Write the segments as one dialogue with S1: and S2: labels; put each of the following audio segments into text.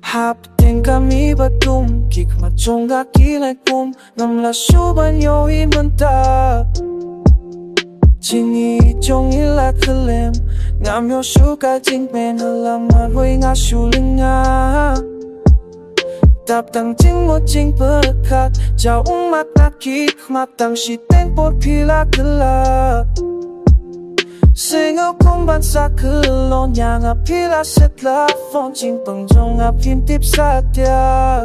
S1: Hapdeng kami batum, kik machonga kilay kum, ngam la shuban yo imanta. Jingi jong ila kalem, ngam yo shuka jing men halamar hui nga shulinga. Tap tang jing mo jing berkat, jauh umat na kik matang shiteng por pila kela. Singaw kung bansa kelon yang apila setla fong jing pengjong apim tip satya.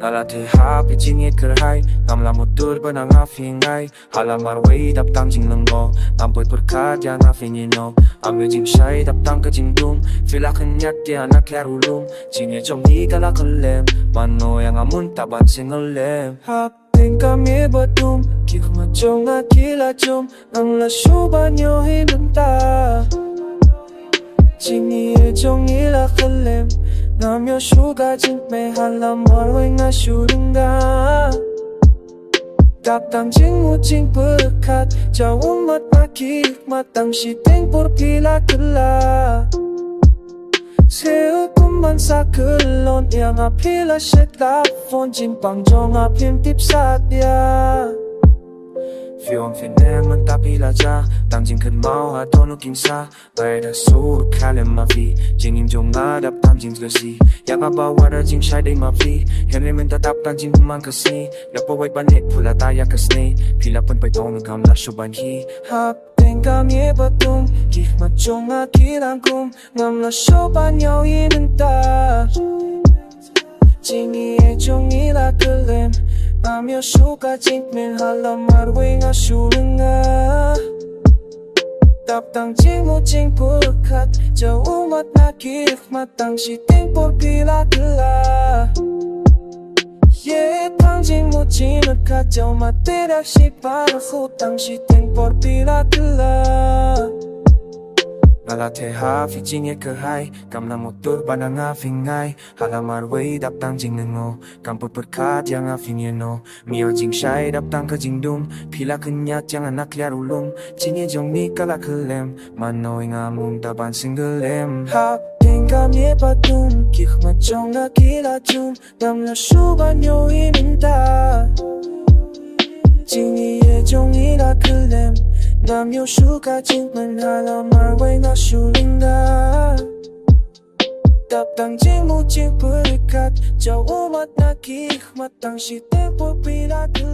S1: Nalate hapi jingit kerhai, ngam la mutur benang afingai, halamar wei dap tang jing lenggo, ngampoi berkat yang afinino, ambil jing syai dap tang ke jing dum, fila kenyat dia anak larulum, jingit jong ni kala kelem, mano yang amun taban singelem. Hapdeng kami batum, kik macong akila jom, ngam la shuban yo hidenta. Jingi jong ila kelem, ngam yo shuga jing me halamar hui nga shuringa. Datang jing mu jing berkat, jauh umat makik matang shiteng por pila kela. Sehukum bansa kelon yang apila setla fon jing pangjong apim tip satya. Fiong fineng mentapila ja, tang jing ken mau atau nuking sa, bai da sur kalem mafi, jing im jong ngadap tang jing gasi, yang abawa da jing syai day mafi, henry mentatap tang jing pemang kasi, dapat wai panik pula taya kesne, pila pun pai tong ngam la shuban hi. Hapdeng kami batum, kik machong akilang kum, ngam la shuban yo inenta. Jingi jong ila kelem, ngam yo shuka jing men halamar hui nga shuringa. Tap tang jing mo jing berkat, jauh umat nakik matang shiteng por pila kela. Ye tang jing mo jing berkat, jauh materak shipar hutang shiteng por pila kela. Nalate hafi jing kerhai, kam na motor banang afingai, halamar wei dap tang jing nengo, kamput berkat yang afinino, mio jing syai dap tang ke jing dum, pila kenyat yang anak liar ulum, jingi jong ni kala kelem, mano inga mum taban singelem. Hapdeng kami batum, kik machong akila jum, ngam la shuban yo iminta. Jingi jong ila kelem, ngam yo shuka jing men halamar hui nga shuringa. Tap tang jing mu jing berkat, jauh umat nakik matang shiteng por pila kela.